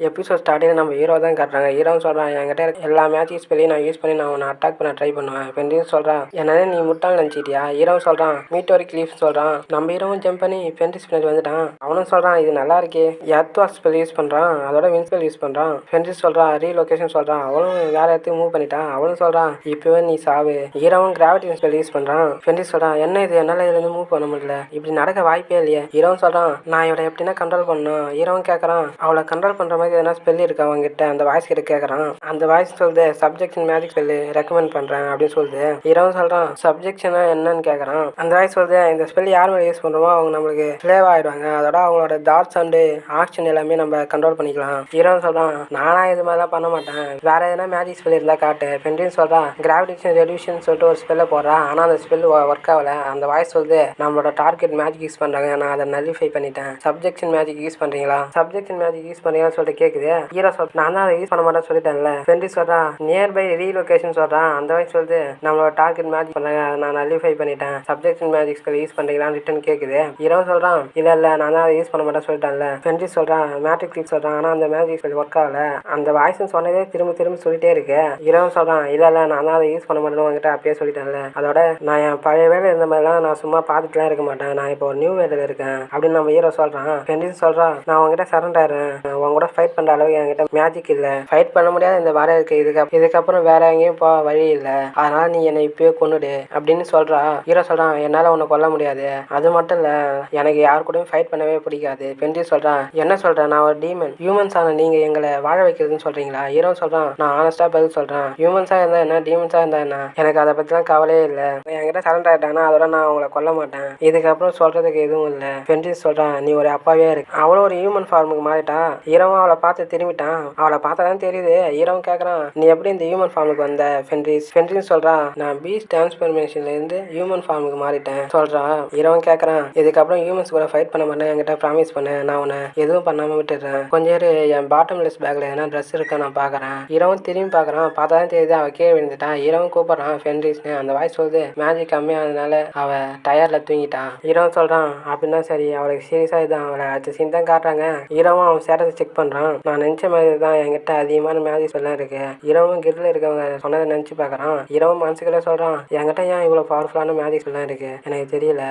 Episode starting நம்ம hero தான் காட்டுறாங்க. ஹீரோன்னு சொல்கிறான், என்கிட்ட எல்லா மேஜிக் ஸ்பெல்லையும் நான் யூஸ் பண்ணி நான் உன்னை அட்டாக் பண்ண ட்ரை பண்ணுவேன். ஃபென்ரிஸ் சொல்கிறான், என்னன்னு நீ முட்டாள் நினச்சிட்டியா? ஹீரோ சொல்கிறான், மீட்டோரிக் லீஃப் சொல்கிறான். நம்ம ஹீரோவும் ஜம்ப் பண்ணி ஃபென்ரிஸ் பின்னாடி வந்துட்டான். அவனும் சொல்கிறான், இது நல்லா இருக்கே. எர்த்வாக் ஸ்பெல் யூஸ் பண்ணுறான், அதோட வின் ஸ்பெல் யூஸ் பண்ணுறான். ஃபென்ரிஸ் சொல்கிறான், ரீலொகேஷன் சொல்கிறான். அவனும் வேற இடத்துக்கு மூவ் பண்ணிட்டான். அவனும் சொல்கிறான், இப்போவே நீ சாவு. ஹீரோவும் கிராவிட்டி ஸ்பெல் யூஸ் பண்ணுறான். ஃபென்ரிஸ் சொல்கிறான், என்ன இது, என்னால் இதுலேருந்து மூவ் பண்ண முடியல, இப்படி நடக்க வாய்ப்பே இல்லையே. ஹீரோவும் சொல்கிறான், நான் இவளை எப்படின்னா கண்ட்ரோல் பண்ணணும். ஹீரோவும் கேட்குறான், அவளை கண்ட்ரோல் பண்ணுற மாதிரி எதனா ஸ்பெல் இருக்கு அவங்ககிட்ட. அந்த வாய்ஸ் கிட்ட கேட்குறான். அந்த வாய்ஸ் சொல்லுது, சப்ஜெக்ஷன் மேஜிக் ஸ்பெல் ரெக்கமெண்ட் பண்ணுறேன் அப்படின்னு சொல்லுது. ஹீரோவும் சொல்கிறான், சப்ஜெக்ஷனா என்னன்னு கேட்குறான். அந்த வாய்ஸ் சொல்லுது, இந்த ஸ்பெல் யார் மேலே யூஸ் பண்ணுறோமோ அவங்க நம்மளுக்கு ஸ்லேவ் ஆகிடுவாங்க. அதோட அவங்களோட தாட்ஸ் அண்டு ஆக்ஷன் எல்லாமே நம்ம கண்ட்ரோல் பண்ணிக்கலாம். ஹீரோவும் சொல்கிறான், நானா இது மாதிரிலாம் பண்ண மாட்டேன், வேற எதனா மேஜிக் ஸ்பெல் இருந்தால் காட்டு. ஃபென்ரிஸ் சொல்கிறான், கிராவிடேஷன் ரெடியூஷன் சொல்லிட்டு ஒரு ஸ்பெல்லை போடுறான். ஆனால் அந்த ஸ்பெல் ஒர்க் ஆகலை. அந்த வாய்ஸ் சொல்லுது, நம்மளோட டார்கெட் மேஜிக் யூஸ் பண்ணுறாங்க, நான் அதை நலிஃபை பண்ணிட்டேன். சப்ஜெக்ஷன் மேஜிக் யூஸ் பண்ணுறீங்களா, சப்ஜெக்ஷன் மேஜிக் யூஸ் பண்ணுறீங்கன்னு சொல்லிட்டு கேட்குது. ஹீரோ சொல்றான், நான் தான் அதை யூஸ் பண்ண மாட்டேன்னு சொல்லிட்டேன்ல. ஃபென்ரிஸ் சொல்றான், நியர்பை ரீலொகேஷன் சொல்றான். அந்த வாய்ஸ் சொல்லுது, நம்மளோட டார்கெட் மேஜிக் பண்ணாங்க, அதை நான் நலிஃபை பண்ணிட்டேன். சப்ஜெக்ஷன் மேஜிக் ஸ்பெல் யூஸ் பண்ணுறீங்களான்னு ரிட்டன் கேட்குது. ஹீரோ சொல்றான், இல்லை நான் தான் அதை யூஸ் பண்ண மாட்டேன்னு சொல்லிட்டேன்ல. ஃபென்ரிஸ் சொல்றான், மேட்ரிக் லீஃப் சொல்றான், ஆனால் அந்த மேஜிக் ஸ்பெல் ஒர்க் ஆகல. அந்த வாய்ஸ் சொன்னதே திரும்ப திரும்ப சொல்லிட்டே இருக்கு. ஹீரோ சொல்றான், இல்லை நான் தான் அதை யூஸ் பண்ண மாட்டேன்னு உங்ககிட்ட அப்பயே சொல்லிட்டேன்ல. அதோட நான் என் பழைய வேலை இருந்த மாதிரிலாம் நான் சும்மா பார்த்துட்டுலாம் இருக்க மாட்டேன், நான் இப்போ ஒரு நியூ வேலையில் இருக்கேன் அப்படின்னு நம்ம ஹீரோ சொல்றான். ஃபென்ரிஸ் சொல்றான், நான் உங்ககிட்ட சரண்டர் ஆகிறேன், உங்க கூட ஃபைட் பண்ணுற அளவுக்கு என்கிட்ட மேஜிக் இல்லை, ஃபைட் பண்ண முடியாத இந்த வாரம் இருக்கு, இதுக்கப்புறம் வேற எங்கேயும் போக வழி இல்லை, அதனால நீ என்னை இப்பயே கொன்னுடு அப்படின்னு சொல்றா. ஹீரோ சொல்றான், என்னால் உன்னை கொல்ல முடியாது, அது மட்டும் இல்லை எனக்கு யார் கூடயும் ஃபைட் பண்ணவே பிடிக்காது. ஃபென்ரிஸ் சொல்றான், என்ன சொல்கிறேன், நான் ஒரு டீமன், ஹியூமன்ஸான நீங்கள் எங்களை வாழ வைக்கிறதுன்னு சொல்கிறீங்களா? ஹீரோ சொல்கிறான், நான் ஆனஸ்ட்டாக பதில் சொல்கிறேன், ஹியூமன்ஸாக இருந்தால் என்ன, டீமன்ஸாக இருந்தால் என்ன, எனக்கு அதை பற்றிலாம் கவலையே இல்லை. என்கிட்ட சரண்டர் ஆகிட்டாங்கன்னா அதோட நான் அவங்கள கொல்ல மாட்டேன், இதுக்கப்புறம் சொல்கிறதுக்கு எதுவும் இல்லை. ஃபென்ரிஸ் சொல்கிறான், நீ ஒரு அப்பாவே இருக்கு. அவளும் ஒரு ஹியூமன் ஃபார்முக்கு மாறிட்டா. ஹீரோவும் அவளை பார்த்து திரும்பிட்டான். அவளை பார்த்தா தான் தெரியுது. ஹீரோவும் கேட்குறான், நீ எப்படி இந்த ஹியூமன் ஃபார்முக்கு வந்த? ஃபென்ரிஸ் சொல்கிறான், நான் பீஸ்ட் டிரான்ஸ்ஃபர்மேஷன்லேருந்து ஹியூமன் ஃபார்முக்கு மாறிட்டேன் சொல்கிறான். ஹீரோவும் கேட்குறான், இதுக்கப்புறம் ஹியூமன்ஸ் கூட ஃபைட் பண்ண மாட்டேன், என்கிட்ட ப்ராமிஸ் பண்ணேன், நான் உன்னை எதுவும் பண்ணாமல் விட்டுடுறேன், கொஞ்சம் என் பாட்டம்லெஸ் பேக்கில் எதனா ட்ரெஸ் இருக்கா நான் பார்க்குறேன். ஹீரோவும் திரும்பி பார்க்குறான். பார்த்தா தான் தெரியுது அவள் கீழே விழுந்துட்டான். ஹீரோவும் கூப்பிட்றான் ஃபென்ரிஸ்னு. அந்த வாய்ஸ் சொல்லுது, மேஜிக் கம்மியானதுனால அவள் டயரில் தூங்கிட்டான். ஹீரோவும் சொல்கிறான், அப்படின்னா சரி, அவளுக்கு சீரியஸாக இதுதான். அவளை அடுத்த சீன் தான் காட்டுறாங்க. ஹீரோவும் அவன் ஸ்டேட்டஸை செக் பண்ணுறான். நான் நினச்ச மாதிரி தான், என்கிட்ட அதிகமான மேஜிக் எல்லாம் இருக்கு. ஹீரோவும் கிரில் இருக்கவங்க சொன்னதை நினச்சி பார்க்குறான். ஹீரோவும் மனசுக்குள்ளே சொல்கிறான், என்கிட்ட ஏன் இவ்வளோ பவர்ஃபுல்லான மேஜிக் எல்லாம் இருக்கு, எனக்கு தெரியல.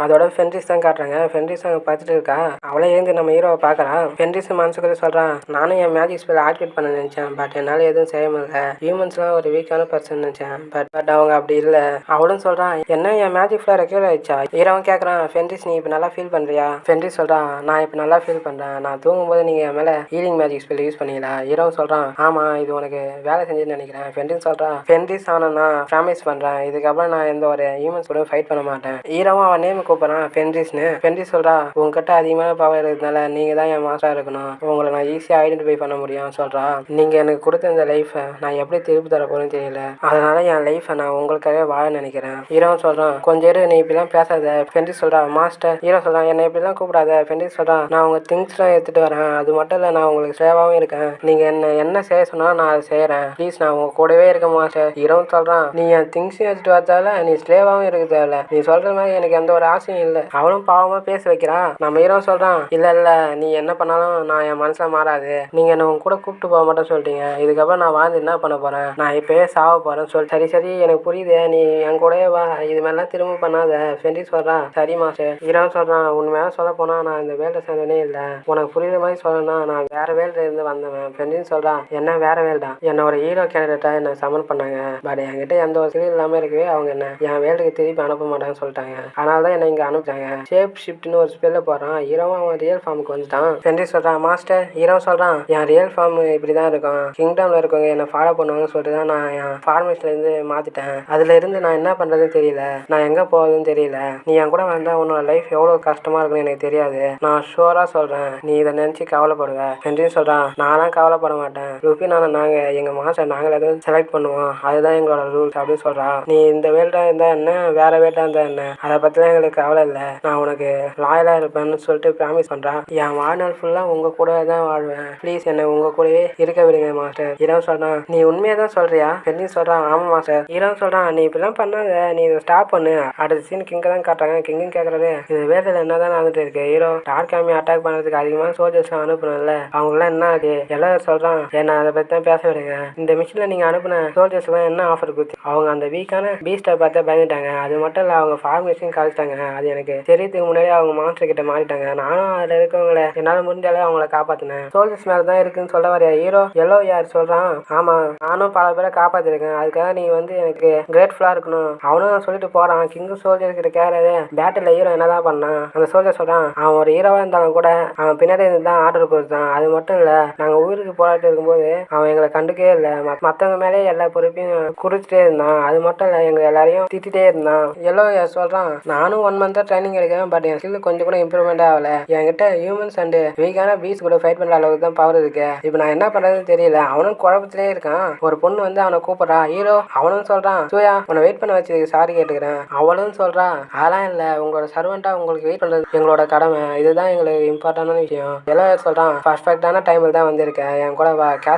அதோட ஃபென்ரிஸ் தான் காட்டுறாங்க. ஃபென்ரிஸ் அங்கே பார்த்துட்டு இருக்கா. அவளே எழுந்து நம்ம ஹீரோவை பார்க்குறான். ஃபென்ரிஸ் மனசுக்குள்ளே சொல்கிறான், நானும் என் மேஜிக் ஸ்பெல் ஆக்டிவேட் பண்ண நினச்சேன், பட் என்னால் எதுவும் செய்ய முடியல. ஹியூமன்ஸ்லாம் ஒரு வீக்கான பர்சன் நினச்சேன், பட் அவங்க அப்படி இல்லை. அவளும் சொல்கிறான், என்ன என் மேஜிக் ஃபுல்லாக ரெக்யூர் ஆயிடுச்சா? ஹீரோவும் கேட்குறான், ஃபென்ரிஸ் நீ இப்போ நல்லா ஃபீல் பண்ணுறியா? ஃபென்ரிஸ் சொல்கிறான், நான் இப்போ நல்லா ஃபீல் பண்ணுறேன், நான் தூங்கும்போது நீங்கள் என் மேலே ஹீலிங் மேஜிக் ஸ்பெல் யூஸ் பண்ணீங்களா? ஹீரோவும் சொல்கிறான், ஆமாம், இது உனக்கு வேலை செஞ்சுன்னு நினைக்கிறேன். ஃபென்ரிஸ் சொல்கிறான், ஃபென்ரிஸ் ஆனால் நான் ப்ராமிஸ் பண்ணுறேன், இதுக்கப்புறம் நான் எந்த ஒரு ஹியூமன்ஸ் கூட ஃபைட் பண்ண மாட்டேன். ஹீரோவும் அவன் நேம் கூப்பிட்றான் ஃபென்ரிஸ்னு. ஃபென்ரிஸ் சொல்கிறா, உங்ககிட்ட அதிகமான பவர் இருக்கிறதுனால நீங்கள் தான் என் மாஸ்டராக இருக்கணும், உங்களை நான் ஈஸியாக ஐடென்டிஃபை பண்ண முடியும் சொல்கிறா. நீங்கள் எனக்கு கொடுத்த இந்த லைஃப்பை நான் எப்படி திருப்பி தர போகிறேன்னு தெரியல, அதனால என் லைஃப்பை நான் உங்களுக்காகவே வாழ நினைக்கிறேன். ஹீரோவும் சொல்கிறான், கொஞ்சம் நீ இப்படிலாம் பேசாத. ஃபென்ரிஸ் சொல்கிறா, மாஸ்டர். ஹீரோ சொல்கிறான், என்னை இப்படிலாம் கூப்பிடாத. ஃபென்ரிஸ் சொல்கிறான், நான் உங்கள் திங்ஸ்லாம் எடுத்துகிட்டு வரேன், அது மட்டும் இல்லை நான் உங்களுக்கு சேவாகவும் இருக்கேன், நீங்கள் என்ன செய்ய சொன்னாலும் நான் அதை செய்கிறேன், ப்ளீஸ் நான் உங்கள் கூடவே இருக்க மாஸ்டர். ஹீரோவும் சொல்கிறான், நீ என் திங்ஸையும் எடுத்துகிட்டு வரதால நீ ஸ்லேவாகவும் இருக்க தேவையில்ல, நீ சொல்கிற மாதிரி எனக்கு எந்த ஒரு ஆசையும் இல்லை. அவனும் பாவமாக பேச வைக்கிறான். நம்ம ஹீரோ சொல்கிறான், இல்லை நீ என்ன பண்ணாலும் நான் என் மனசில் மாறாது, நீங்கள் என்னை உங்க கூட கூப்பிட்டு போக மாட்டேன்னு சொல்லிட்டீங்க, இதுக்கப்புறம் நான் வாழ்ந்து என்ன பண்ண போகிறேன், நான் இப்போயே சாவ போகிறேன்னு சொல்லி, சரி எனக்கு புரியுது, நீ என் கூடவே வா, இது மாதிரிலாம் திரும்ப பண்ணாத. ஃபென்ரிஸ் சொல்கிறான், சரி மாஸ்டர். ஹீரோ சொல்கிறான், உண்மையாக சொல்ல போனால் நான் இந்த வேலை சேர்ந்தனே இல்லை, உனக்கு புரியுற மாதிரி சொல்லணும்னா நான் வேற வேலையில இருந்து வந்தவன். ஃபென்ரிஸ் சொல்கிறான், என்ன வேற வேலைடா? என்னோட ஹீரோ கேண்டிடேட்டாக என்னை சமன் பண்ணாங்க, பட் என்கிட்ட எந்த ஒரு ஸ்கில் இல்லாமல் இருக்கவே அவங்க என்ன என் வேலைக்கு திருப்பி அனுப்ப மாட்டாங்கன்னு சொல்லிட்டாங்க, அதனால தான் என்னை இங்கே அனுப்பிட்டாங்க. ஷேப் ஷிஃப்ட்னு ஒரு ஸ்பெல்ல போகிறான். ஹீரோவும் அவன் ரியல் ஃபார்முக்கு வந்துட்டான். ஃபென்ரிஸ் சொல்கிறான், மாஸ்டர். ஹீரோ சொல்கிறான், என் ரியல் ஃபார்ம் இப்படி தான் இருக்கும், கிங்டமில் இருக்கவங்க என்னை ஃபாலோ பண்ணுவாங்கன்னு சொல்லிட்டு தான் நான் என் ஃபார்மேஷன்லேருந்து மாற்றிட்டேன், அதில் இருந்து நான் என்ன பண்ணுறதுன்னு தெரியல, நான் எங்கே போகிறதுன்னு தெரியல, நீ என் கூட வந்தால் உன்னோட லைஃப் எவ்வளோ கஷ்டமாக இருக்குன்னு எனக்கு தெரியாது, நான் ஷுவராக சொல்கிறேன், நீ இதை நினச்சி கவலைப்படுவேன். ஃபென்ரிஸ் சொல்கிறான், நான்லாம் கவலைப்பட மாட்டேன், ருபி நாங்கள் எங்கள் மாஸ்டர் நாங்கள் எதுவும் செலக்ட் பண்ணுவோம், அதுதான் எங்களோட ரூல்ஸ் அப்படின்னு சொல்கிறான். நீ இந்த வேல்டா இருந்தால் என்ன, வேற வேல்டா இருந்தால் என்ன, அதை பற்றிலாம் எங்களுக்கு கவலை இல்லை, நான் உனக்கு லாயலாக இருப்பேன்னு சொல்லிட்டு ப்ராமிஸ் பண்ணுறான். என் வாழ்நாள் ஃபுல்லாக உங்கள் கூட தான் வாழ்வேன், ப்ளீஸ் என்னை உங்கள் கூடவே இருக்க விடுங்க மாஸ்டர். ஹீரோ சொல்கிறான், நீ உண்மையாக தான் சொல்கிறியா? ஃபென்ரிஸ் சொல்கிறான், ஆமாம் மாஸ்டர். ஹீரோ சொல்கிறான், நீ இப்படிலாம் பண்ணாத, நீ இதை ஸ்டாப் பண்ணு. அடுத்த சீன் கிங்கை தான் காட்டுறாங்க. கிங்கும் கேட்குறது, இது வேலையில் என்ன தான் நடந்துட்டு இருக்கு, ஹீரோ டார்க் ஆர்மி அட்டாக் பண்ணுறதுக்கு அதிகமாக சோல்ஜர்ஸ்லாம் அனுப்புறேன்ல, அவங்களாம் என்ன ஆகுது எல்லாம் சொல்றான். என்ன அதை பத்தி தான் பேச விடுங்க. இந்த மிஷின்ல நீங்க அனுப்புன சோல்ஜர்ஸ் எல்லாம் என்ன ஆஃபர் கொடுத்து அவங்க அந்த வீக்கான பீஸ்டை பார்த்தா பயந்துட்டாங்க. அது மட்டும் இல்ல அவங்க ஃபார்மேஷன் கழிச்சிட்டாங்க. அது எனக்கு தெரியறதுக்கு முன்னாடி அவங்க மாஸ்டர் கிட்ட மாறிட்டாங்க. நானும் அதுல இருக்கவங்களை என்னால முடிஞ்சாலே அவங்கள காப்பாத்தினேன். சோல்ஜர்ஸ் மேல தான் இருக்குன்னு சொல்ல வர ஹீரோ எல்லோ யார் சொல்றான். ஆமா நானும் பல பேரை காப்பாத்திருக்கேன். அதுக்காக நீ எனக்கு கிரேட்ஃபுல்லா இருக்கணும். அவனும் சொல்லிட்டு போறான். கிங் சோல்ஜர் கிட்ட கேட்கறது பேட்டில் ஹீரோ என்னதான் பண்ணான். அந்த சோல்ஜர் சொல்றான் அவன் ஒரு ஹீரோவா இருந்தாலும் கூட அவன் பின்னாடி இருந்து தான் ஆர்டர் கொடுத்தான். அது மட்டும் இல்ல நாங்க ஊருக்கு போராட்டு இருக்கும்போது அவன் எங்களை கண்டுக்கவே இல்லை. மத்தவங்க மேலே எல்லா பொறுப்பையும் குறிச்சிட்டே இருந்தான். அது மட்டும் இல்ல எங்க எல்லாரையும் திட்டிட்டே இருந்தான். எல்லோ சொல்றான் நானும் 1 மந்த் ட்ரைனிங் எடுக்கிறேன். பட் என் ஸ்கில் கொஞ்சம் கூட இம்ப்ரூவ்மெண்ட் ஆகல. என்கிட்ட ஹியூமன்ஸ் அண்ட் வீக்கான பீஸ் கூட ஃபைட் பண்ற அளவுக்கு தான் பவர் இருக்கு. இப்போ நான் என்ன பண்றதுன்னு தெரியல. அவனும் குழப்பத்திலே இருக்கான். ஒரு பொண்ணு அவனை கூப்பிடுறா. ஹீரோ அவனும் சொல்றான் சூயா உன்னை வெயிட் பண்ண வச்சு சாரி கேட்டுக்கிறேன். அவளும் சொல்றா அதெல்லாம் இல்ல உங்களோட சர்வெண்டா உங்களுக்கு வெயிட் பண்றது எங்களோட கடமை. இதுதான் எங்களுக்கு இம்பார்ட்டன்டான விஷயம். எல்லாம் சொல்றான் பர்ஃபெக்டான டைமில் தான் வந்திருக்கேன். என் கூட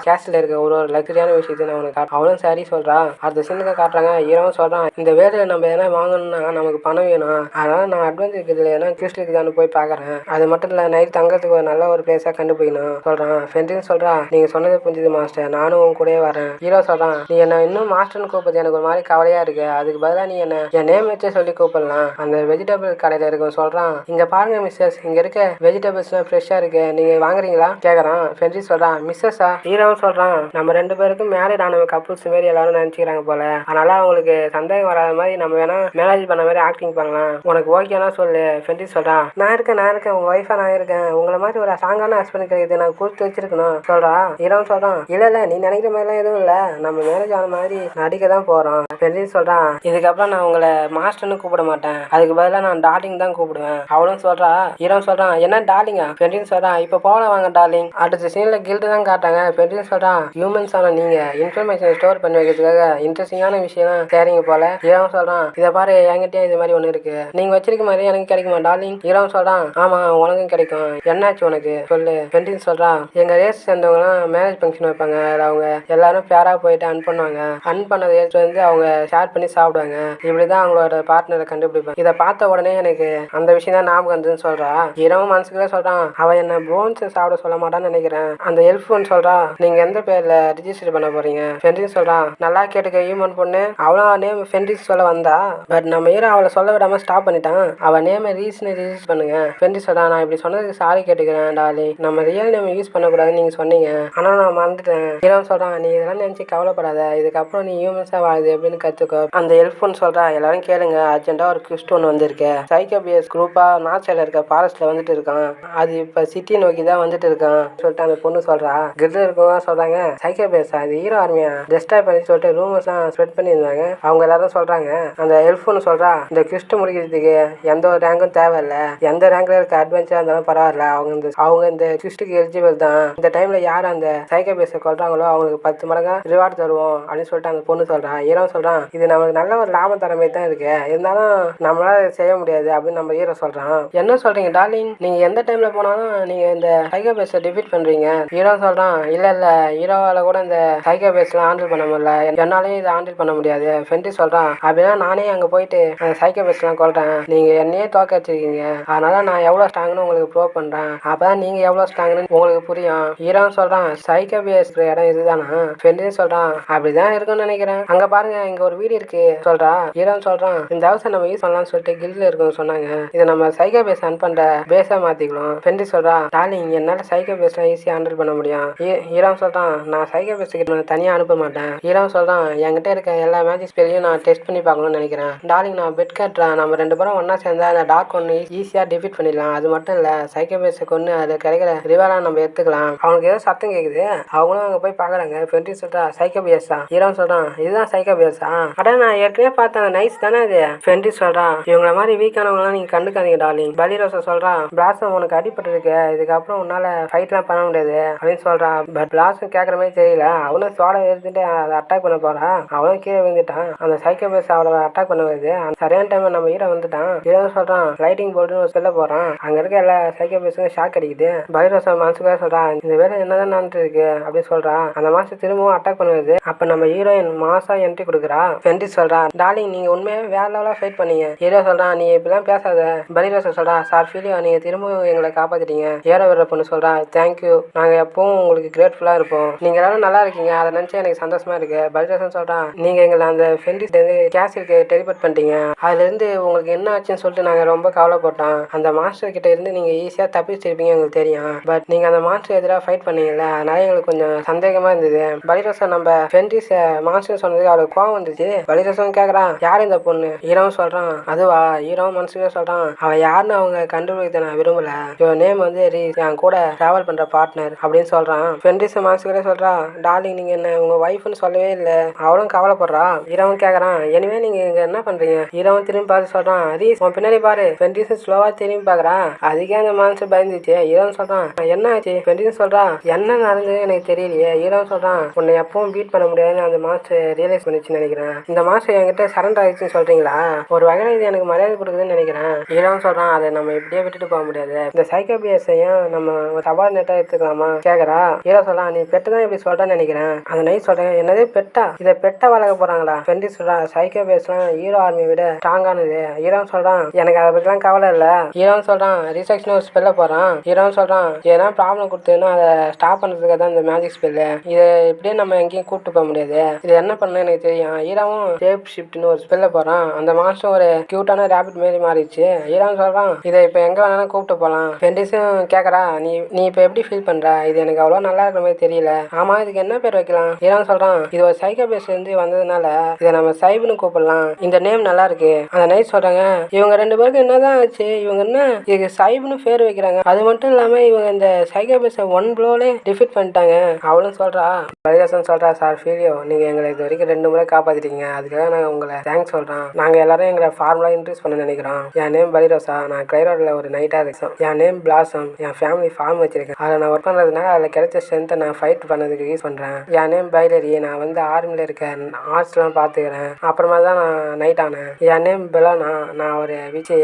கேஸ்ல இருக்க ஒரு லக்ஸரியான விஷயத்தை நான் உனக்கு அவளும் சரி சொல்றா. அடுத்த சீனுக்கு காட்டுறாங்க. ஹீரோவும் சொல்றான் இந்த வேலையில நம்ம எதனா வாங்கணும்னா நமக்கு பணம் வேணும். அதனால நான் அட்வான்ஸ் இருக்குதுல ஏன்னா கிறிஸ்டலுக்கு தான் போய் பாக்குறேன். அது மட்டும் இல்ல நைட் தங்கறதுக்கு ஒரு நல்ல ஒரு பிளேஸா கண்டுபிடிக்கணும் சொல்றான். ஃப்ரெண்ட்னு சொல்றா நீங்க சொன்னது புரிஞ்சுது மாஸ்டர். நானும் உன் கூடயே வரேன். ஹீரோ சொல்றான் நீ என்ன இன்னும் மாஸ்டர்னு கூப்பிடுறது எனக்கு ஒரு மாதிரி கவலையா இருக்கு. அதுக்கு பதிலாக நீ என்ன என் நேம் வச்சே சொல்லி கூப்பிடலாம். அந்த வெஜிடபிள் கடையில இருக்கும் சொல்றான். இங்க பாருங்க மிஸ்ஸஸ் இங்க இருக்க வெஜிடபிள்ஸ் ஃப்ரெஷ்ஷா இருக்கு. நீங்க வாங்குறீங்களா கேக்குறான். ஃப்ரெண்ட்ஸ் சொல்றான் மிஸ்ஸஸா. ஹீரோவும் சொல்றான் நம்ம 2 பேருக்கும் மேரேஜ் ஆன கப்புள்ஸ் மாரி எல்லாரும் நினைச்சுக்கிறாங்க போல. அதனால அவங்களுக்கு சந்தேகம் வராத மாதிரி நம்ம வேணா மேரேஜ் பண்ண மாதிரி ஆக்டிங் பண்ணலாம். உனக்கு ஓகேனா சொல்லு. ஃப்ரெண்ட்ஸ் சொல்றான் நான் இருக்கேன் உங்க ஒய்ஃபா நான் இருக்கேன். உங்களை மாதிரி ஒரு ஸ்ட்ராங்கான ஹஸ்பண்ட் கிடைக்குது நான் கொடுத்து வச்சிருக்கணும் சொல்றா. ஹீரோவும் சொல்றான் இல்ல நீ நினைக்கிற மாதிரிலாம் எதுவும் இல்ல. நம்ம மேரேஜ் ஆன மாதிரி நடிக்க தான் போறோம். ஃப்ரெண்ட்ஸ் சொல்றான் இதுக்கப்புறம் நான் உங்களை மாஸ்டர்னு கூப்பிட மாட்டேன். அதுக்கு பதிலாக நான் டார்லிங் தான் கூப்பிடுவேன். அவளும் சொல்றா. ஹீரோவும் சொல்றான் என்ன டார்லிங்கா. ஃப்ரெண்ட்ஸ் சொல்றான் இப்ப போகலாம் வாங்க டார்லிங். அடுத்த சீன்ல கில்டு தான் காட்டாங்க. ஃப்ரெண்ட்ஸ் சொல்றான் ஹியூமன்ஸ் ஆன நீங்க இன்ஃபர்மேஷன் ஸ்டோர் பண்ணி வைக்கிறதுக்காக இன்ட்ரெஸ்டிங்கான விஷயம் சரிங்க போல. ஹீரோவும் சொல்றான் இதை பாரு என்கிட்டயே இது மாதிரி ஒண்ணு இருக்கு. நீங்க வச்சிருக்க மாதிரி எனக்கு கிடைக்குமா டார்லிங். ஹீரோவும் சொல்றான் ஆமா உனக்கும் கிடைக்கும். என்னாச்சு உனக்கு சொல்லு. ஃப்ரெண்ட்ஸ் சொல்றான் எங்க ரேஸ் சேர்ந்தவங்கலாம் மேரேஜ் ஃபங்க்ஷன் வைப்பாங்க. அவங்க எல்லாரும் பேரா போயிட்டு அன் பண்ணுவாங்க. அன் பண்ணதை எடுத்து அவங்க ஷேர் பண்ணி சாப்பிடுவாங்க. இப்படிதான் அவங்களோட பார்ட்னரை கண்டுபிடிப்பாங்க. இதை பார்த்த உடனே எனக்கு அந்த விஷயம் தான் ஞாபகம் வந்துன்னு சொல்றா. இரவும் மனசுக்குள்ள சொல்றான் அவன் என்ன போன்ஸ் சாப்பிட சொல்ல மாட்டான்னு நினைக்கிறேன். அந்த எல்ஃபோன் சொல்றா நீங்க எந்த பேர்ல ரிஜிஸ்டர் பண்ண போறீங்க. ஃப்ரெண்ட்ஸ் சொல்றான் நல்லா கேட்டுக்க ஹியூமன் பொண்ணு. அவளா நேம் ஃப்ரெண்ட்ஸ் சொல்ல வந்தா. பட் நம்ம ஹீரோ அவளை சொல்ல விடாம ஸ்டாப் பண்ணிட்டான். அவ நேம் ரிஜிஸ்டர் பண்ணுங்க. ஃப்ரெண்ட்ஸ் சொல்றான் நான் இப்படி சொன்னதுக்கு சாரி கேட்டுக்கிறேன் டார்லிங். நம்ம ரியல் நேம் யூஸ் பண்ணக்கூடாதுன்னு நீங்க சொன்னீங்க. ஆனா நான் மறந்துட்டேன். ஹீரோ சொல்றான் நீ இதெல்லாம் நினைச்சு கவலைப்படாத. இதுக்கப்புறம் நீ ஹியூமன்ஸா வாழுது எப்படின்னு கத்துக்கோ. அந்த எல்ஃபோன் சொல்றா எல்லாரும் கேளுங்க. அர்ஜென்ட்டா ஒரு ட்விஸ்ட் ஒன்று வந்திருக்கு. சைக்கோபியஸ் குரூப்பா நார்த் சைடுல இருக்க ஃபாரஸ்ட்ல வந்துட்டு இருக்கான். அது இப்ப சிட்டி நோக்கி தான் வந்துட்டு இருக்கான் சொல்லிட்டு அந்த பொண்ணு சொல்றா. கிட்ட இருக்கவங்க சொல்றாங்க சைக்கோபியஸ் அது ஹீரோ ஆர்மியா டெஸ்ட்ராய் பண்ணி சொல்லிட்டு ரூமர்ஸ் ஸ்ப்ரெட் பண்ணியிருந்தாங்க. அவங்க எல்லாரும் சொல்றாங்க. அந்த எல்ஃபோன் சொல்றா இந்த ட்விஸ்ட் முடிக்கிறதுக்கு எந்த ஒரு ரேங்கும் தேவையில்ல. எந்த ரேங்க்ல இருக்க அட்வென்ச்சரா இருந்தாலும் பரவாயில்ல. அவங்க இந்த ட்விஸ்ட்டுக்கு எலிஜிபிள் தான். இந்த டைம்ல யார் அந்த சைக்கோபியஸை கொல்றாங்களோ அவங்களுக்கு 10 மடங்கா ரிவார்ட் தருவோம் அப்படின்னு சொல்லிட்டு அந்த பொண்ணு சொல்றா. ஹீரோ சொல்றான் இது நமக்கு நல்ல ஒரு லாபம் தர மாதிரி தான் இருக்கு. இருந்தாலும் நம்மளால செய்ய முடியாது அப்படின்னு நம்ம ஹீரோ சொல்றான். என்ன சொல்றீங்க டார்லிங். நீங்க எந்த டைம்ல போனாலும் நீங்க இந்த சைக்கோபியஸை டிஃபீட் பண்றீங்க. ஹீரோ சொல்றான் இல்ல ஹீரோவால கூட இந்த சைக்கோபியஸ்லாம் ஹேண்டில் பண்ண முடியல. என்னாலையும் இதை ஹேண்டில் பண்ண முடியாது. ஃப்ரெண்ட்ஸ் சொல்றான் அப்படின்னா நானே அங்க போயிட்டு அந்த சைக்கோபியஸ்லாம் கொல்றேன். நீங்க என்னையே தோக்க வச்சிருக்கீங்க. அதனால நான் எவ்வளவு ஸ்ட்ராங்னு உங்களுக்கு ப்ரூவ் பண்றேன். அப்பதான் நீங்க எவ்வளவு ஸ்ட்ராங்னு உங்களுக்கு புரியும். ஹீரோ சொல்றான் சைக்கோபியஸ் இடம் இதுதானா. ஃப்ரெண்ட்ஸ் சொல்றான் அப்படிதான் இருக்கும்னு நினைக்கிறேன். அங்க பாருங்க இங்க ஒரு வீடு இருக்கு சொல்றா. ஹீரோ சொல்றான் இந்த ஹவுஸை நம்ம யூஸ் பண்ணலாம்னு சொல்லிட்டு கில்ட்ல இருக்குன்னு சொன்னாங்க. இதை நம்ம சைக்கோபியஸ் அன் பண்ற பேஸா மாத்திக்கலாம். ஃப்ரெண்ட்ஸ் சொல்றா டார்லிங் என்னால சைக்கோபியஸ்லாம் ஈஸியா ஹேண்டில் பண்ண முடியும். ஹீரோ சொல்றான் நான் சைக்கோபியஸ் கிட்ட தனியா அனுப்ப மாட்டேன். ஹீரோ சொல்றான் என்கிட்ட இருக்க எல்லா மேஜிக் ஸ்பெல்லையும் நான் டெஸ்ட் பண்ணி பார்க்கணும்னு நினைக்கிறேன். டார்லிங் நான் பெட் கட்டுறேன். நம்ம 2 பேரும் ஒன்னா சேர்ந்தா அந்த டார்க் ஒன்று ஈஸியா டிஃபீட் பண்ணிடலாம். அது மட்டும் இல்ல சைக்கோபியஸை கொண்டு அது கிடைக்கிற ரிவார்டா நம்ம எடுத்துக்கலாம். அவனுக்கு ஏதோ சத்தம் கேக்குது. அவங்களும் அங்க போய் பாக்குறாங்க. ஃப்ரெண்ட்ஸ் சொல்றா சைக்கோபியஸா. ஹீரோ சொல்றான் இதுதான் சைக்கோபியஸா. அட நான் ஏற்கனவே பார்த்தேன் நைஸ் தானே இது. ஃப்ரெண்ட்ஸ் சொல்றான் இவங்கள மாதிரி வீக்கானவங்களாம் நீங்க கண்டுக்காதீங்க டார்லிங். பலிரோசா சொல்றான் பிளாசம் உனக்கு அடிபட்டு இருக்கு. இதுக்கப்புறம் உன்னால ஃபைட்லாம் பண்ண முடியாது அப்படின்னு சொல்றான். பட் பிளாசம் கேட்கற மாதிரி தெரியல. அவனும் சோட எடுத்துட்டு அதை அட்டாக் பண்ண போறான். அவனும் கீழே விழுந்துட்டான். அந்த சைக்கோபியஸ் அவளை அட்டாக் பண்ண வருது. அந்த சரியான டைம் நம்ம ஹீரோ வந்துட்டான். ஹீரோ சொல்றான் லைட்டிங் போர்டுன்னு சொல்ல போறான். அங்க இருக்க எல்லா சைக்கோபியஸுக்கும் ஷாக் அடிக்குது. பலிரோசா மனசுக்காக சொல்றான் இந்த வேலை என்னதான் நடந்துட்டு இருக்கு அப்படின்னு சொல்றான். அந்த மாசம் திரும்பவும் அட்டாக் பண்ணுவது. அப்ப நம்ம ஹீரோயின் மாசா என்ட்ரி கொடுக்குறா. ஃப்ரெண்ட்ஸ் சொல்றா டார்லிங் நீங்க உண்மையா வேற லெவலா ஃபைட் பண்ணீங்க. ஹீரோ சொல்றான் நீ இப்படிலாம் பேசாத. பலிரோசா சொல்றா சார் ஃபீலியோ நீங்க திரும்பவும் எங்களை காப்பாத்திட்டீங்க. ஹீரோ வர்ற பொண்ணு சொல்றா சொல்கிறான் தேங்க்யூ, நாங்கள் எப்பவும் உங்களுக்கு கிரேட்ஃபுல்லாக இருப்போம், நீங்கள் எல்லாரும் நல்லா இருக்கீங்க, அதை நினச்சி எனக்கு சந்தோஷமா இருக்கு. பலிதாசன் சொல்கிறான் நீங்கள் எங்களை அந்த ஃபென்டிஸ்லேருந்து கேஷியருக்கு டெலிபோர்ட் பண்ணிட்டீங்க, அதுலேருந்து உங்களுக்கு என்ன ஆச்சுன்னு சொல்லிட்டு நாங்கள் ரொம்ப கவலைப்பட்டோம். அந்த மாஸ்டர் கிட்ட இருந்து நீங்கள் ஈஸியாக தப்பிச்சிருப்பீங்க எங்களுக்கு தெரியும். பட் நீங்கள் அந்த மாஸ்டர் எதிராக ஃபைட் பண்ணீங்கல்ல, அதனால எங்களுக்கு கொஞ்சம் சந்தேகமாக இருந்தது. பலிதாசன் நம்ம ஃபென்டிஸ் மாஸ்டர் சொன்னதுக்கு அவளுக்கு கோவம் வந்துச்சு. பலிதாசன் கேட்குறான் யார் இந்த பொண்ணு? ஹீரோவும் சொல்கிறான் அதுவா? ஹீரோவும் மனசுக்கே சொல்கிறான் அவள் யாருன்னு அவங்க கண்டுபிடிக்க நான் விரும்பல, இவன் நேம் வந்து ரீஸ், என் கூட டிராவல் பண்ணுற பார்ட்னர் அப்படின்னு சொல்கிறான். ஃபென்டிஸ் மனசுக்கே சொல்கிறான் டார்லிங் நீங்கள் என்ன உங்கள் ஒய்ஃப்னு சொல்லவே இல்லை. அவளும் கவலைப்படுறா. ஹீரோவும் கேட்குறான் எனவே நீங்கள் இங்கே என்ன பண்ணுறீங்க? ஹீரோவும் திரும்பி பார்த்து சொல்கிறான் ரீஸ் உன் பின்னாடி பாரு. ஃபென்டிஸ் ஸ்லோவாக திரும்பி பார்க்குறான். அதுக்கே அந்த மான்ஸ்டர் பயந்துச்சு. ஹீரோவும் சொல்கிறான் என்ன ஆச்சு? ஃபென்டிஸ் சொல்கிறான் என்ன நடந்தது எனக்கு தெரியலையே. ஹீரோவும் சொல்கிறான் உன்னை எப்பவும் பீட் பண்ண முடியாதுன்னு அந்த மாஸ்டர் ரியலைஸ் பண்ணிச்சுன்னு நினைக்கிறேன். இந்த மாஸ்டர் என்கிட்ட சரண்டர் ஆயிடுச்சுன்னு சொல்கிறீங்களா? ஒரு வகையில் இது எனக்கு மரியாதை கொடுக்குதுன்னு நினைக்கிறேன். ஹீரோவும் சொல்கிறான் அதை நம்ம இப்படியே விட்டுட்டு போக முடியாது, இந்த சைக்கோபியஸையும் நம்ம ஒரு சபார்டினேட்டாக எடுத்துக்கலாமா கேட்குறா. ஹீரோ சொல்கிறான் நீ பெட்டு தான் இப்படி சொல்கிறேன்னு நினைக்கிறேன். அந்த நைட் சொல்கிறேன் என்னதே பெட்டா? இதை பெட்டை வளர்க்க போகிறாங்களா? ஃபென்டிஸ் சொல்கிறான் சைக்கோபியஸ்லாம் ஹீரோ ஆர்மியை விட ஸ்ட்ராங்கானது. ஹீரோவும் சொல்கிறான் எனக்கு அதை பற்றிலாம் கவலை இல்லை. ஹீரோவும் சொல்கிறான் ரிசெக்ஷன் ஒரு ஸ்பெல்ல போகிறான். ஹீரோவும் சொல்கிறான் எதனா ப்ராப்ளம் கொடுத்ததுன்னா அதை ஸ்டாப் பண்ணுறதுக்காக தான் இந்த மேஜிக் ஸ்பெல்லு, இதை இப்படியே நம்ம எங்கேயும் கூப்பிட்டு போக முடியாது, இது என்ன பண்ணணும் எனக்கு தெரியும். ஹீரோவும் ஷேப் ஷிஃப்ட்னு ஒரு ஸ்பெல்ல போகிறான். அந்த மாஸ்டர் ஒரு கியூட்டான ரேபிட் மாரி மாறிடுச்சு. ஹீரோவும் சொல்கிறான் இதை இப்போ எங்கே வேணாலும் கூப்பிட்டு போகலாம். ஃபென்டிஸும் கேட்குறா நீ இப்போ எப்படி ஃபீல் பண்ணுற? இது எனக்கு அவ்வளோ நல்லா இருக்கிற மாதிரி தெரியல. ஆமாம் இதுக்கு என்ன பேர் வைக்கலாம்? ஹீரோவும் சொல்கிறான் இது ஒரு சைக்கோபேஸ்லேருந்து வந்ததுனால இதை நம்ம சைபுன்னு கூப்பிடலாம், இந்த நேம் நல்லா இருக்கு. அந்த நைட் சொல்கிறாங்க இவங்க ரெண்டு பேருக்கு என்னதான் ஆச்சு, இவங்க என்ன இதுக்கு சைபுன்னு பேர் வைக்கிறாங்க, அது மட்டும் இல்லாமல் இவங்க இந்த சைக்கோபேஸை ஒன் ப்ளோலே டிஃபீட் பண்ணிட்டாங்க. அவளும் சொல்கிறா. பலிதாசன் சொல்கிறா சார் ஃபீலியோ நீங்கள் எங்களை இது வரைக்கும் 2 முறை காப்பாற்றிட்டீங்க, அதுக்காக நாங்கள் உங்களை தேங்க்ஸ் சொல்கிறோம். நாங்கள் எல்லாரும் எங்களை ஃபார்முலா இன்ட்ரூஸ் பண்ண நினைக்கிறோம். என் நேம் பலிரோசா, நான் கிளைரோடில் ஒரு நைட்டாக இருக்கேன். என் நேம் பிளாசம், என் ஃபேமிலி ஃபார்ம் வச்சிருக்கேன், அதில் நான் ஒர்க் பண்ணுறதுனால அதில் கிடைச்ச ஸ்ட்ரென்த்தை நான் ஃபைட் பண்ணதுக்கு யூஸ் பண்ணுறேன். என் நேம் பைலரி, நான் வந்து ஆர்மியில் இருக்க ஆர்ட்ஸ்லாம் பார்த்துக்கிறேன், அப்புறமா தான் நான் நைட் ஆனேன். என் நேம் பெலோனா, நான் ஒரு விச்சி,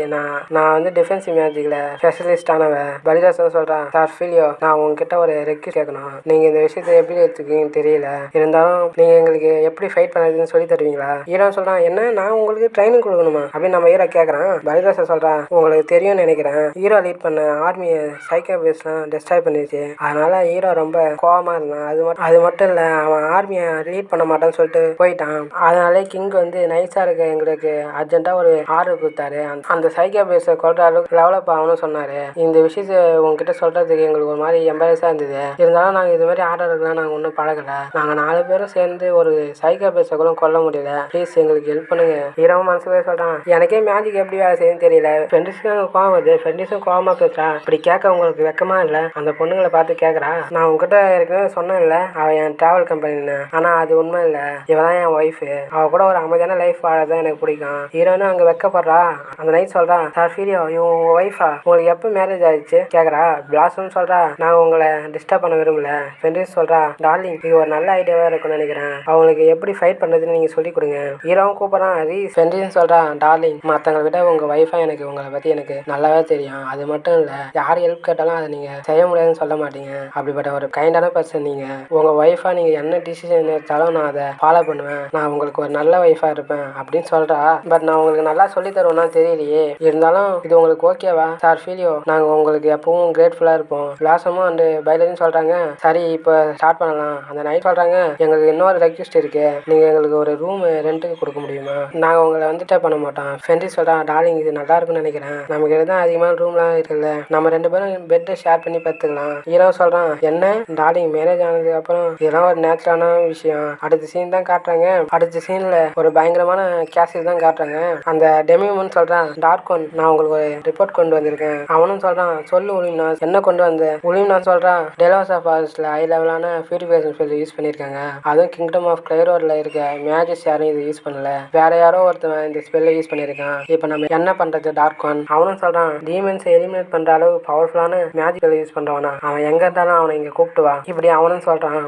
நான் வந்து டிஃபென்சிவ் மேஜிக்கில் ஸ்பெஷலிஸ்ட் ஆனவன். பலிதாசன் சொல்கிறேன் சார் ஃபீலியோ நான் உங்ககிட்ட ஒரு ரெக்வெஸ்ட் கேட்கணும், நீங்கள் இந்த விஷயத்தை எப்படி எடுத்துக்கீங்கன்னு தெரியல, இருந்தாலும் நீங்கள் எங்களுக்கு எப்படி ஃபைட் பண்ணுறதுன்னு சொல்லி தருவீங்களா? ஹீரோ சொல்கிறான் என்ன நான் உங்களுக்கு ட்ரைனிங் கொடுக்கணுமா அப்படின்னு நம்ம ஹீரோ கேட்குறான். பலிதாசன் சொல்கிறான் உங்களுக்கு தெரியும்னு நினைக்கிறேன், ஹீரோ லீட் பண்ண ஆர்மியை சைக்கோபேஸ்லாம் டெஸ்ட்ராய் பண்ணிடுச்சு, அதனால ஹீரோ ரொம்ப கோவமாக இருந்தான். அது மட்டும் இல்லை அவன் ஆர்மியை லீட் பண்ண மாட்டான்னு சொல்லிட்டு போயிட்டான். அதனாலே கிங் வந்து நைஸாக இருக்க எங்களுக்கு அர்ஜென்ட்டாக ஒரு ஆர்டர் கொடுத்தாரு, அந்த சைக்கோபேஸை கொள்ற அளவுக்கு டெவலப் ஆகணும்னு சொன்னார். இந்த விஷயத்தை உங்ககிட்ட சொல்கிறதுக்கு எங்களுக்கு ஒரு மாதிரி எம்பரஸாக இருந்தது, இருந்தாலும் நாங்கள் இது மாதிரி ஆர்டருக்குலாம் நாங்கள் ஒன்றும் பழகலை, நாங்கள் 4 பேரும் சேர்ந்து ஒரு சைக்கோபேஸை கூட கொல்ல முடியல, ப்ளீஸ் எங்களுக்கு ஹெல்ப் பண்ணுங்க. ஹீரோவும் மனசுலேயே சொல்கிறான் எனக்கே மேஜிக் எப்படி வேலை செய்யுன்னு தெரியல. ஃப்ரெண்ட்ஸுக்கும் கோவம் வருது. ஃப்ரெண்ட்ஸும் கோவமாக பேசுகிறா. இப்படி கேட்க உங்களுக்கு வெக்கமா இல்லை? அந்த பொண்ணுங்களை பார்த்து கேட்குறா. நான் உங்ககிட்ட ஏற்கனவே சொன்னேன்ல அவள் என் ட்ராவல் கம்பெனின்னு, ஆனால் அது உண்மை இல்லை, இவள் தான் என் ஒய்ஃபு, அவள் கூட ஒரு அமைதியான லைஃப் வாழதான் எனக்கு பிடிக்கும். ஹீரோன்னு அங்கே வெக்கப்படுறா. அந்த நைட் சொல்கிறான் சார் ஃபீலியோ இவன் உங்கள் ஒய்ஃபா, உங்களுக்கு எப்போ மேரேஜ் ஆயிடுச்சு கேட்குறா. பிளாஸ்ன்னு சொல்கிறா நான் உங்களை டிஸ்டர்ப் பண்ண விரும்பல. ஃப்ரெண்ட்ஸ் சொல்கிறா டார்லிங் இது ஒரு நல்ல ஐடியாவாக இருக்கும்னு நினைக்கிறேன், அவங்களுக்கு எப்படி ஃபைட் பண்ணுறதுன்னு நீங்கள் சொல்லிக் கொடுங்க. ஹீரோவும் கூப்பிட்றான் ரீஸ். ஃப்ரெண்ட்ஸ் சொல்கிறா டார்லிங் மற்றவங்களை விட உங்கள் ஒய்ஃபா எனக்கு உங்களை பற்றி எனக்கு நல்லாவே தெரியும், அது மட்டும் இல்லை யார் ஹெல்ப் கேட்டாலும் அதை நீங்கள் செய்ய முடியாதுன்னு சொல்ல மாட்டீங்க, அப்படிப்பட்ட ஒரு கைண்டான பர்சன் நீங்கள். உங்கள் ஒய்ஃபா நீங்கள் என்ன டிசிஷன் எடுத்தாலும் நான் அதை ஃபாலோ பண்ணுவேன், நான் உங்களுக்கு ஒரு நல்ல ஒய்ஃபா இருப்பேன் அப்படின்னு சொல்கிறா. பட் நான் உங்களுக்கு நல்லா சொல்லி தருவேன்னா தெரியலையே, இருந்தாலும் இது உங்களுக்கு ஓகேவா? சார் ஃபீலியோ நாங்கள் உங்களுக்கு எப்பவும் கிரேட்ஃபுல்லாக இருப்போம். பிளாசமும் அண்டு பைலரின்னு சொல்கிறாங்க சரி இப்போ ஸ்டார்ட் பண்ணலாம். அந்த நைட் சொல்கிறாங்க எங்களுக்கு இன்னொரு ரெக்வெஸ்ட் இருக்குது, நீங்கள் எங்களுக்கு ஒரு ரூம் ரெண்ட்டுக்கு கொடுக்க முடியுமா? நாங்கள் உங்களை வந்துட்டே பண்ண மாட்டோம். ஃப்ரெண்ட்ஸ் சொல்கிறா டார்லிங் இது நல்லா இருக்குன்னு நினைக்கிறேன், நமக்கு எதுதான் அதிகமான ரூம்லாம் இருக்குல்ல, நம்ம 2 பேரும் பெட்டை ஷேர் பண்ணி பார்த்துக்கலாம். ஹீரோ சொல்கிறான் என்ன டார்லிங் மேரேஜ் ஆனதுக்கு அப்புறம் இதெல்லாம் ஒரு நேச்சுரலான விஷயம். அடுத்த சீன் தான் காட்டுறாங்க. அடுத்த சீனில் ஒரு பயங்கரமான கேஸில் தான் காட்டுறாங்க. அந்த டெமிமன் சொல்கிறான் டார்கோன் நான் உங்களுக்கு ஒரு ரிப்போர்ட் கொண்டு வந்திருக்கேன். அவனும் சொல்கிறான் சொல்லு உலிம்னாஸ் என்ன கொண்டு வந்த? உலிம்னாஸ் சொல்கிறான் டெலோசா ஃபாரஸ்ட்டில் ஹை லெவலான பியூரிஃபிகேஷன் ஸ்பெல் யூஸ் பண்ணியிருக்காங்க, அதுவும் கிங்டம் ஆஃப் கிளைரோடில் இருக்க மேஜிஸ் யாரும் இதை யூஸ் பண்ணல, வேற யாரோ ஒருத்தவன் இந்த ஸ்பெல்லை யூஸ் பண்ணியிருக்கான், இப்போ நம்ம என்ன பண்ணுறது டார்கோன்? அவனும் சொல்கிறான் டீமன்ஸை எலிமினேட் பண்ணுற அளவு பவர்ஃபுல்லான மேஜிக்கல் யூஸ் பண்ணுறவனா அவன் எங்கே இருந்தாலும் அவனை இங்கே கூப்பிட்டு வா இப்படி அவனும் சொல்கிறான்.